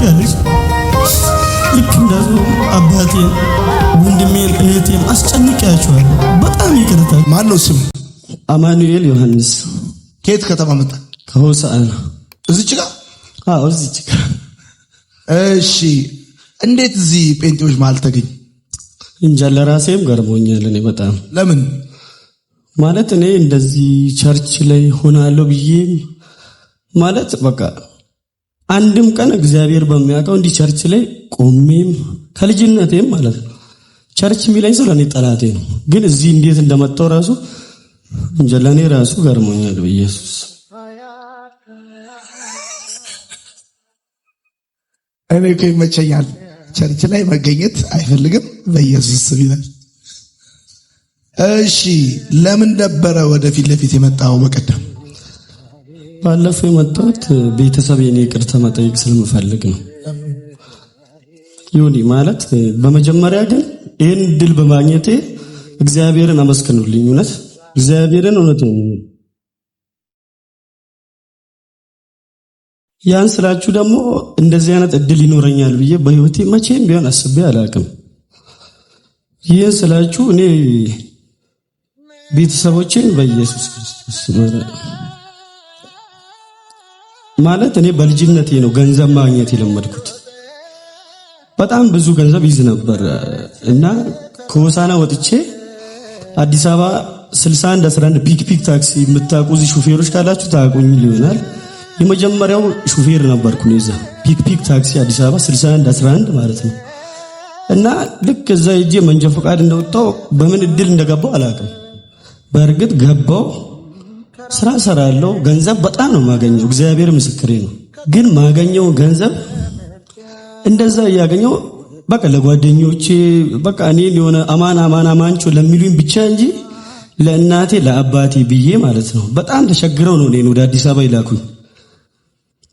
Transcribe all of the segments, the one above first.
ትወዳለች። ልክ እንደሱ አባቴን፣ ወንድሜን፣ እህቴን አስጨንቄያቸዋለሁ። በጣም ይቅርታ። ማን ነው ስም? አማኑኤል ዮሐንስ። ከየት ከተማ መጣ? ከሆሳዕና። እዚች ጋር? አዎ እዚች ጋር። እሺ እንዴት እዚህ ጴንጤዎች መሃል ተገኘ? እንጃ ለራሴም ገርሞኛል። እኔ በጣም ለምን ማለት እኔ እንደዚህ ቸርች ላይ ሆናለሁ ብዬ ማለት በቃ አንድም ቀን እግዚአብሔር በሚያውቀው እንዲህ ቸርች ላይ ቆሜም ከልጅነቴም ማለት ነው ቸርች የሚለኝ ሰው ለኔ ጠላቴ ነው። ግን እዚህ እንዴት እንደመጣው ራሱ እንጃ ለኔ ራሱ ገርሞኛል። በኢየሱስ እኔ እኮ ይመቸኛል። ቸርች ላይ መገኘት አይፈልግም በኢየሱስ ስም ይላል። እሺ ለምን ነበረ ወደፊት ለፊት የመጣው? በቀደም ባለፈው የመጣሁት ቤተሰብ የኔ ይቅርታ መጠየቅ ስለምፈልግ ነው። ይሁን ማለት በመጀመሪያ ግን ይህን ድል በማግኘቴ እግዚአብሔርን አመስግኑልኝ። እውነት እግዚአብሔርን እውነት ነው። ያን ስላችሁ ደግሞ እንደዚህ አይነት እድል ይኖረኛል ብዬ በህይወቴ መቼም ቢሆን አስቤ አላውቅም። ይህን ስላችሁ እኔ ቤተሰቦቼን በኢየሱስ ክርስቶስ ማለት እኔ በልጅነቴ ነው ገንዘብ ማግኘት የለመድኩት። በጣም ብዙ ገንዘብ ይዝ ነበር እና ከሆሳዕና ወጥቼ አዲስ አበባ 6111 ፒክ ታክሲ የምታውቁ እዚህ ሹፌሮች ካላችሁ ታውቁኝ ይሆናል። የመጀመሪያው ሹፌር ነበርኩ ነው። እዛ ፒክ ታክሲ አዲስ አበባ 6111 ማለት ነው። እና ልክ እዛ ሄጄ መንጃ ፈቃድ እንደወጣው በምን እድል እንደገባው አላውቅም። በእርግጥ ገባው፣ ስራ ሰራለሁ፣ ገንዘብ በጣም ነው ማገኘው፣ እግዚአብሔር ምስክሬ ነው። ግን ማገኘው ገንዘብ እንደዛ እያገኘው በቃ ለጓደኞቼ በቃ እኔን የሆነ አማንቾ ለሚሉኝ ብቻ እንጂ ለእናቴ ለአባቴ ብዬ ማለት ነው በጣም ተቸግረው ነው እኔን ወደ አዲስ አበባ ይላኩኝ።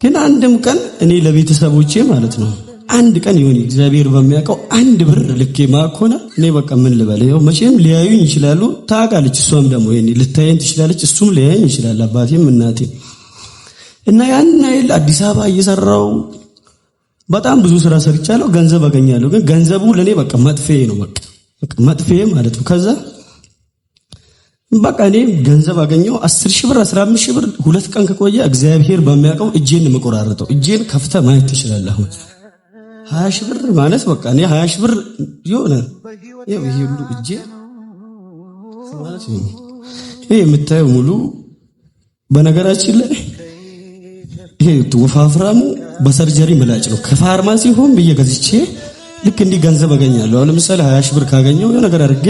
ግን አንድም ቀን እኔ ለቤተሰቦቼ ማለት ነው አንድ ቀን ይሁን እግዚአብሔር በሚያውቀው አንድ ብር ልኬ ማኮና እኔ በቃ ምን ልበል? ይኸው መቼም ሊያዩኝ ይችላሉ፣ ታውቃለች። እሷም ደግሞ ይሄን ልታየኝ ትችላለች፣ እሱም ሊያየኝ ይችላል፣ አባቴም እናቴም። እና ያን አይል አዲስ አበባ እየሰራው በጣም ብዙ ስራ ሰርቻለሁ፣ ገንዘብ አገኛለሁ። ግን ገንዘቡ ለኔ በቃ መጥፌ ነው፣ በቃ መጥፌ ማለት ነው። ከዛ በቃ እኔ ገንዘብ አገኘው 10 ሺህ ብር 15 ሺህ ብር 2 ቀን ከቆየ እግዚአብሔር በሚያውቀው እጄን መቆራረጠው። እጄን ከፍተ ማየት ትችላለህ። አሁን 20 ሺህ ብር ማለት በቃ እኔ 20 ሺህ ብር ይሆነ ይሄ ሁሉ እጄ ማለት ነው። ይሄ የምታየው ሙሉ በነገራችን ላይ ይሄ ወፋፍራሙ በሰርጀሪ ምላጭ ነው። ከፋርማሲ ሆም በየገዝቼ ልክ እንዲህ ገንዘብ አገኛለሁ። አሁን ለምሳሌ 20 ሺህ ብር ካገኘው የሆነ ነገር አድርጌ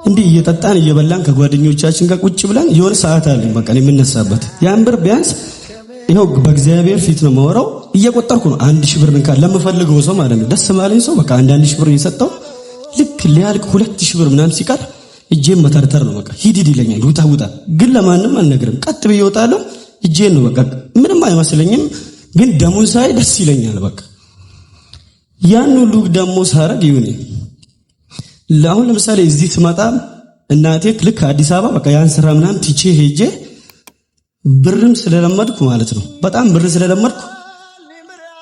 እንዲህ እየጠጣን እየበላን ከጓደኞቻችን ጋር ቁጭ ብለን የሆነ ሰዓት አለኝ በቃ የምነሳበት ያን ብር ቢያንስ ይሄው በእግዚአብሔር ፊት ነው የማወራው እየቆጠርኩ ነው። 1 ሺህ ብር እንኳን ለምፈልገው ሰው ማለት ነው ደስ ማለኝ ሰው በቃ 1 ሺህ ብር እየሰጠው ልክ ሊያልቅ 2 ሺህ ብር ምናምን ሲቀር እጄን መተርተር ነው በቃ ሂድ ይለኛል። ውጣ ግን ለማንም አልነግርም። ቀጥ ብዬ እወጣለሁ። እጄን ነው በቃ ምንም አይመስለኝም። ግን ደሙን ሳይ ደስ ይለኛል። በቃ ያን ሁሉ ደግሞ ሳረግ ይሁን ለአሁን ለምሳሌ እዚህ ስመጣ እናቴ ልክ አዲስ አበባ በቃ ያን ስራ ምናምን ትቼ ሄጄ ብርም ስለለመድኩ ማለት ነው በጣም ብር ስለለመድኩ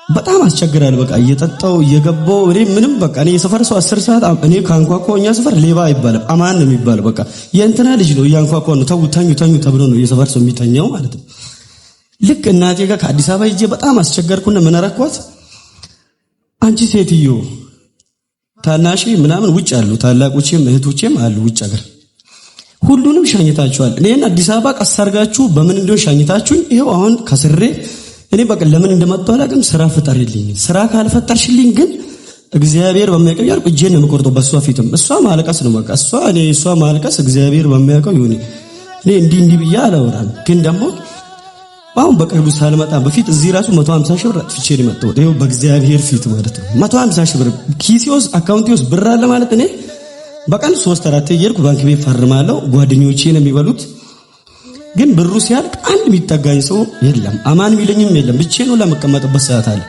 በጣም አስቸግራለሁ። በቃ እየጠጣው እየገባው እኔ ምንም በቃ እኔ የሰፈር ሰው 10 ሰዓት እኔ ካንኳኳው እኛ ሰፈር ሌባ አይባልም አማን ነው የሚባለው። በቃ የእንትና ልጅ ነው እያንኳኳው ነው ተኙ ተብሎ ነው የሰፈር ሰው የሚተኛው ማለት ነው። ልክ እናቴ ጋር ከአዲስ አበባ ሄጄ በጣም አስቸገርኩና ምን አረኳት? አንቺ ሴትዮ ታናሺ ምናምን ውጭ አሉ፣ ታላቆቼም እህቶቼም አሉ ውጭ ሀገር፣ ሁሉንም ሻኝታችኋል። እኔን አዲስ አበባ ቀስ አድርጋችሁ በምን እንደሆነ ሻኝታችሁኝ ይሄው አሁን ከስሬ እኔ በቃ ለምን እንደመጣሁ አላውቅም። ስራ ፍጠሪልኝ፣ ስራ ካልፈጠርሽልኝ ግን እግዚአብሔር በሚያውቀው ያልኩ እጄን ነው የምቆርጠው በሷ ፊትም። እሷ ማለቀስ ነው በቃ እሷ ማለቀስ እግዚአብሔር በሚያውቀው ይሁን። እኔ እንዲህ ብዬ አላወራም። ግን ደግሞ አሁን በቅርቡ ሳልመጣ በፊት እዚህ ራሱ 150 ሺህ ብር አጥፍቼ ነው የመጣሁት። ይኸው በእግዚአብሔር ፊት ማለት ነው 150 ሺህ ብር ኪሴ ውስጥ አካውንቴ ውስጥ ብር አለ ማለት እኔ በቀን 3-4 እየሄድኩ ባንክ ቤት ፈርማለሁ። ጓደኞቼ ነው የሚበሉት። ግን ብሩ ሲያልቅ አንድ የሚጠጋኝ ሰው የለም፣ አማን የሚለኝም የለም። ብቻዬን ነው ለመቀመጥበት ሰዓት አለ።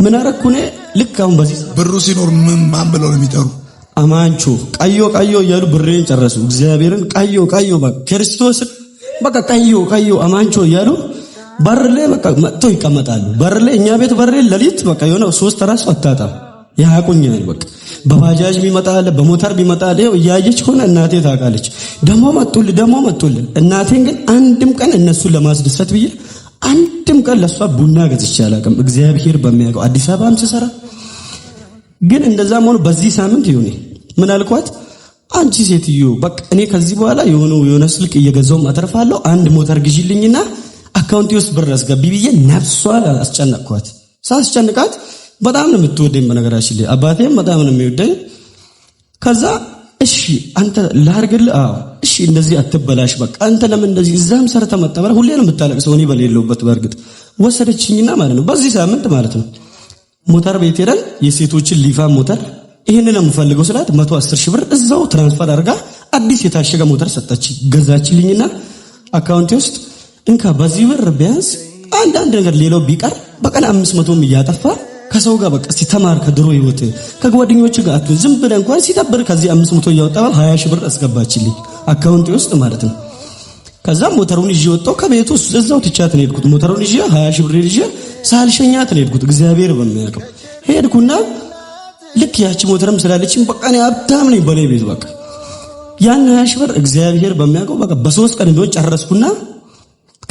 ምን አረኩ እኔ ልክ አሁን በዚህ ብሩ ሲኖር ማን ብለው ነው የሚጠሩ? አማንቾ ቀዮ እያሉ ብሬን ጨረሱ። እግዚአብሔርን ቀዮ በቃ ክርስቶስን በቃ ቀዮ አማንቾ እያሉ በር ላይ በቃ መጥቶ ይቀመጣሉ። በር ላይ እኛ ቤት በር ላይ ሌሊት በቃ የሆነ 3 ራስ አታጣም። ያቁኛል በቃ በባጃጅ ቢመጣል በሞተር ቢመጣል ይኸው እያየች ሆነ እናቴ ታውቃለች። ደሞ መጡልን። እናቴን ግን አንድም ቀን እነሱን ለማስደሰት ብዬ አንድም ቀን ለሷ ቡና ገዝቼ አላውቅም። እግዚአብሔር በሚያውቀው አዲስ አበባም ስሰራ ግን እንደዛም ሆኖ በዚህ ሳምንት ይሁን ምን አልኳት፣ አንቺ ሴትዮ በቃ እኔ ከዚህ በኋላ የሆነ ስልክ እየገዛው አተርፋለሁ፣ አንድ ሞተር ግዢልኝና አካውንቴ ውስጥ ብር አስገቢ ብዬ ነፍሷን አስጨነቅኳት። ሳስጨንቃት በጣም ነው የምትወደኝ። በነገራችን ላይ አባቴም በጣም ነው የሚወደኝ። ከዛ እሺ አንተ ላርግልህ፣ አዎ እሺ እንደዚህ አትበላሽ፣ በቃ አንተ ለምን እንደዚህ እዛም ሰርተ መጣበራ ሁሌ ነው የምታለቅሰው። እኔ በሌለውበት በርግጥ ወሰደችኝና ማለት ነው በዚህ ሳምንት ማለት ነው ሞተር ቤት ሄደን የሴቶችን ሊፋም ሞተር ይሄንን ነው የምፈልገው ስላት 110 ሺህ ብር እዛው ትራንስፈር አድርጋ አዲስ የታሸገ ሞተር ሰጠች ገዛችልኝና አካውንቴ ውስጥ እንካ በዚህ ብር ቢያንስ አንዳንድ ነገር ሌላው ቢቀር በቀን 500ም እያጠፋ ከሰው ጋር በቃ ሲተማር ከድሮ ህይወት ከጓደኞች ጋር አትሁን ዝም ብለህ እንኳን ሲተብር ከዚህ 500 እያወጣው 20 ሺህ ብር አስገባችልኝ አካውንቴ ውስጥ ማለት ነው። ከዛ ሞተሩን ይዤ ወጣው ከቤቱ እዛው ትቻት ነው ሄድኩት። ሞተሩን ይዤ 20 ሺህ ብር ይዤ ሳልሸኛት ነው ሄድኩት። እግዚአብሔር በሚያውቀው ሄድኩና ልክ ያቺ ሞተርም ስላለችኝ በቃ እኔ ሀብታም ነኝ በላይ ቤት በቃ ያን 20 ሺህ ብር እግዚአብሔር በሚያውቀው በቃ በ3 ቀን ቢሆን ጨረስኩና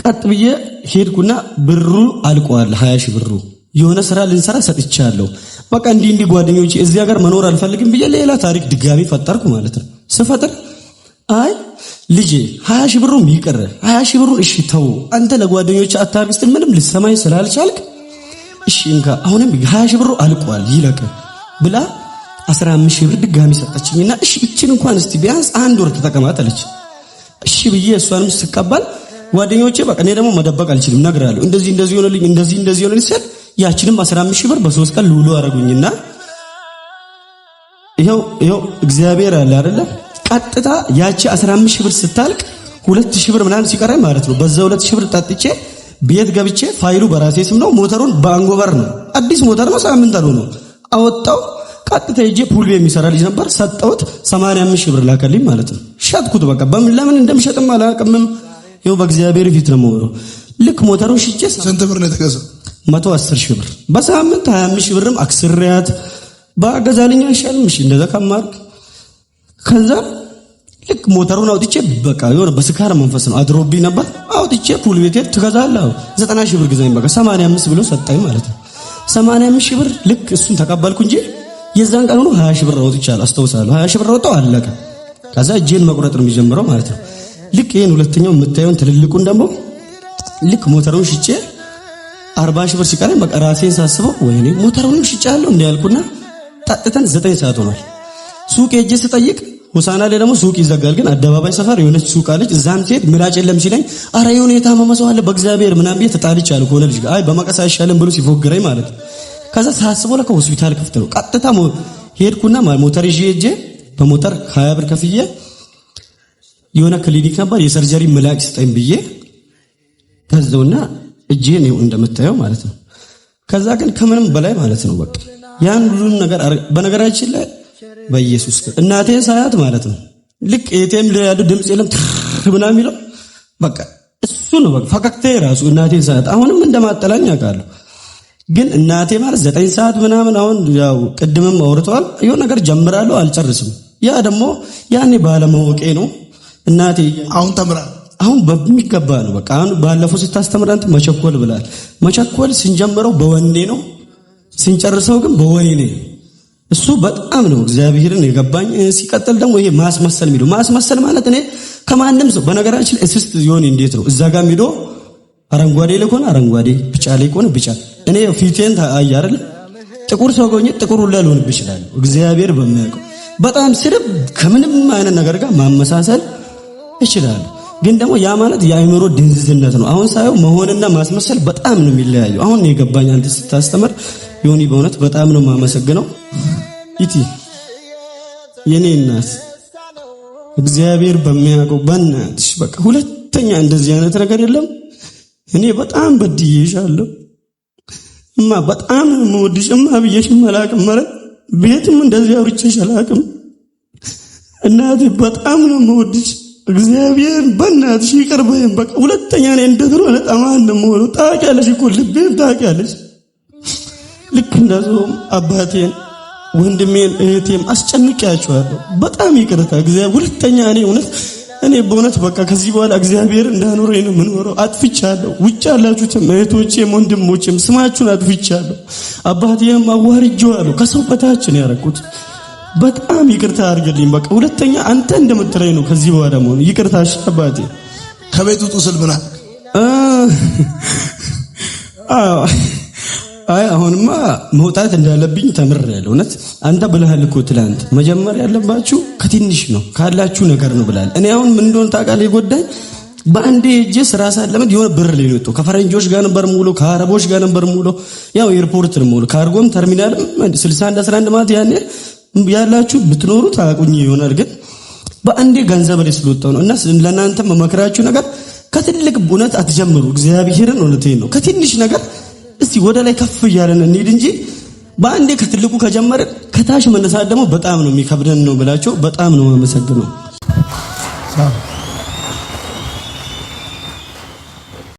ቀጥ ብዬ ሄድኩና ብሩ አልቋል። 20 ሺህ ብሩ የሆነ ስራ ልንሰራ ሰጥቻለሁ። በቃ እንዲህ ጓደኞቼ እዚህ ሀገር መኖር አልፈልግም ብዬ ሌላ ታሪክ ድጋሚ ፈጠርኩ ማለት ነው። ስፈጥር አይ ልጄ 20 ሺህ ብሩም ይቅር 20 ሺህ ብሩን እሺ ተው አንተ ለጓደኞች አታርግ ስትል ምንም ልትሰማኝ ስላልቻልክ እሺ እንካ አሁንም 20 ሺህ ብሩ አልቋል ይለቅ ብላ 15 ሺህ ብር ድጋሚ ሰጠችኝና እሺ እቺን እንኳን እስቲ ቢያንስ አንድ ወር ተጠቀማት አለች። እሺ ብዬ እሷንም ስቀበል ጓደኞቼ በቃ እኔ ደግሞ መደበቅ አልችልም ነግራለሁ። እንደዚህ ሆነልኝ እንደዚህ ሆነልኝ ሲል ያቺንም 15 ሺህ ብር በ3 ቀን ልውሎ አረጉኝና ይሄው እግዚአብሔር አለ አይደለ ቀጥታ ያቺ 15 ሺህ ብር ስታልቅ 2 ሺህ ብር ምናምን ሲቀረኝ ማለት ነው በዛ 2 ሺህ ብር ጠጥቼ ቤት ገብቼ ፋይሉ በራሴ ስም ነው ሞተሩን በአንጎበር ነው አዲስ ሞተር ነው ሳምንት አልሆነው አወጣው ቀጥታ ሄጄ ፑል የሚሰራ ልጅ ነበር ሰጠሁት 85 ሺህ ብር ላከልኝ ማለት ነው። ሸጥኩት በቃ ለምን እንደምሸጥም አላውቅም። ይኸው በእግዚአብሔር ፊት ነው የምወራው። ልክ ሞተሩን ሽጬ ስንት ብር ነው የተገዛው? 110 ሺህ ብር በሳምንት 25 ሺህ ብርም አክስሪያት ባገዛልኝ አይሻልም? እሺ እንደዛ ከማርክ ከዛ ልክ ሞተሩን አውጥቼ በቃ የሆነ በስካር መንፈስ ነው አድሮብኝ ነበር። አውጥቼ ፑል ቤት ትገዛለህ 90 ሺህ ብር ግዛኝ በቃ 85 ብሎ ሰጣኝ ማለት ነው። 85 ሺህ ብር ልክ እሱን ተቀበልኩ እንጂ የዛን ቀን ነው 20 ሺህ ብር አውጥቻለሁ አስታውሳለሁ። 20 ሺህ ብር አውጣው አለቀ። ከዛ እጄን መቁረጥ ነው የሚጀምረው ማለት ነው። ልክ ይሄን ሁለተኛው የምታየውን ትልልቁን ደግሞ ልክ ሞተሩን ሽጬ 40 ሺህ ብር ሲቀረኝ በቃ ራሴን ሳስበው ወይኔ ሞተሩን ሽጫለሁ እንዴ ያልኩና ጠጥተን 9 ሰዓት ሆኗል። ሱቅ ሄጄ ስጠይቅ ሆሳና ላይ ደግሞ ሱቅ ይዘጋል፣ ግን አደባባይ ሰፈር የሆነች ሱቅ አለች። እዛም ሴት ምላጭ የለም ሲለኝ አረ የሆነ የታመመ ሰው አለ በእግዚአብሔር ምናምን ብዬ ተጣልቻለሁ ከሆነ ልጅ አይ በመቀስ አይሻልም ብሎ ሲፎግረኝ ማለት ነው። ከዛ ሳስበው ለካ ሆስፒታል ክፍት ነው። ቀጥታ ሄድኩና ሞተር ይዤ ሄጄ በሞተር 20 ብር ከፍዬ የሆነ ክሊኒክ ነበር የሰርጀሪ ምላጭ ስጠኝ ብዬ ከዛውና እጄን ነው እንደምታየው ማለት ነው። ከዛ ግን ከምንም በላይ ማለት ነው በቃ ያን ሁሉ ነገር በነገራችን ላይ በኢየሱስ እናቴን ሳያት ማለት ነው ልክ ኤቲኤም ላይ ያለው ድምጽ የለም ምናምን የሚለው በቃ እሱ ነው በቃ ፈቀቅቴ ራሱ እናቴን ሳያት አሁንም እንደማጠላኝ አውቃለሁ። ግን እናቴ ማለት 9 ሰዓት ምናምን አሁን ያው ቅድምም አውርተዋል የሆነ ነገር ጀምራለሁ አልጨርስም። ያ ደግሞ ያኔ ባለማወቄ ነው። እናቴ አሁን ተምራ አሁን በሚገባ ነው በቃ አሁን ባለፈው ስታስተምራንት መቸኮል ብላል። መቸኮል ስንጀምረው በወኔ ነው ስንጨርሰው ግን በወኔ ነው። እሱ በጣም ነው እግዚአብሔርን የገባኝ። ሲቀጥል ደግሞ ይሄ ማስመሰል የሚለው ማስመሰል ማለት እኔ ከማንም ሰው በነገራችን እስስት ይሆን እንዴት ነው እዛ ጋር የሚለው አረንጓዴ ላይ ከሆነ አረንጓዴ ቢጫ ላይ ከሆነ ቢጫ እኔ ፊቴን ታያይ አይደል ጥቁር ሰው ሆኜ ጥቁር ሁሉ ልሆን ይችላል። እግዚአብሔር በሚያውቀው በጣም ስርብ ከምንም አይነት ነገር ጋር ማመሳሰል ይችላል። ግን ደግሞ ያ ማለት የአእምሮ ድንዝዝነት ነው። አሁን ሳይው መሆንና ማስመሰል በጣም ነው የሚለያየው። አሁን ነው የገባኝ አንተ ስታስተምር ዮኒ በእውነት በጣም ነው የማመሰግነው። ኢቲ የኔ እናት እግዚአብሔር በሚያውቀው በእናትሽ በቃ ሁለተኛ እንደዚህ አይነት ነገር የለም። እኔ በጣም በድዬሻለሁ እማ በጣም ነው የምወድሽ እማ ብዬሽ አላውቅም ማለት ቤትም እንደዚህ አውርቼሽ አላውቅም። እናቴ በጣም ነው የምወድሽ እግዚአብሔር በእናትሽ ይቅር በይኝ። በቃ ሁለተኛ እኔ እንደድሮ ለጣማን ነው የምሆነው። ታውቂያለሽ እኮ ልቤን ታውቂያለሽ። ልክ እንደዚሁም አባቴን ወንድሜን እህቴም አስጨንቄያቸዋለሁ። በጣም ይቅርታ እግዚአብሔር። ሁለተኛ እኔ በእውነት በቃ ከዚህ በኋላ እግዚአብሔር እንዳኖረኝ ነው የምኖረው። አጥፍቻለሁ። ውጭ ያላችሁትም እህቶቼም ወንድሞቼም ስማችሁን አጥፍቻለሁ። አባቴም አዋርጄዋለሁ። ከሰው በታች ነው ያደረኩት። በጣም ይቅርታ አድርግልኝ። በቃ ሁለተኛ አንተ እንደምትለኝ ነው ከዚህ በኋላ መሆን። ይቅርታ አባቴ። ከቤት ውጡ ስል ምናል? አይ አሁንማ መውጣት እንዳለብኝ ተምሬያለሁ። እውነት አንተ ብለሃል እኮ ትላንት መጀመሪያ ያለባችሁ ከትንሽ ነው ካላችሁ ነገር ነው ብለሃል። እኔ አሁን ምን እንደሆነ ታውቃለህ? የጎዳኝ በአንዴ እጄ ስራ ሳለምድ የሆነ ብር ላይ ነው። ከፈረንጆች ጋር ነበር ሙሉ፣ ከአረቦች ጋር ነበር ሙሉ። ያው ኤርፖርት ነው ሙሉ፣ ካርጎም ተርሚናልም 61 11 ማለት ያኔ ያላችሁ ብትኖሩ ታቁኝ ይሆናል። ግን በአንዴ ገንዘብ ላይ ስለወጣው ነው። እና ለእናንተ መመክራችሁ ነገር ከትልቅ እውነት አትጀምሩ። እግዚአብሔርን እውነቴን ነው። ከትንሽ ነገር እስቲ ወደ ላይ ከፍ እያለን እንሂድ እንጂ በአንዴ ከትልቁ ከጀመርን ከታች መነሳት ደግሞ በጣም ነው የሚከብደን ነው ብላችሁ በጣም ነው የማመሰግነው።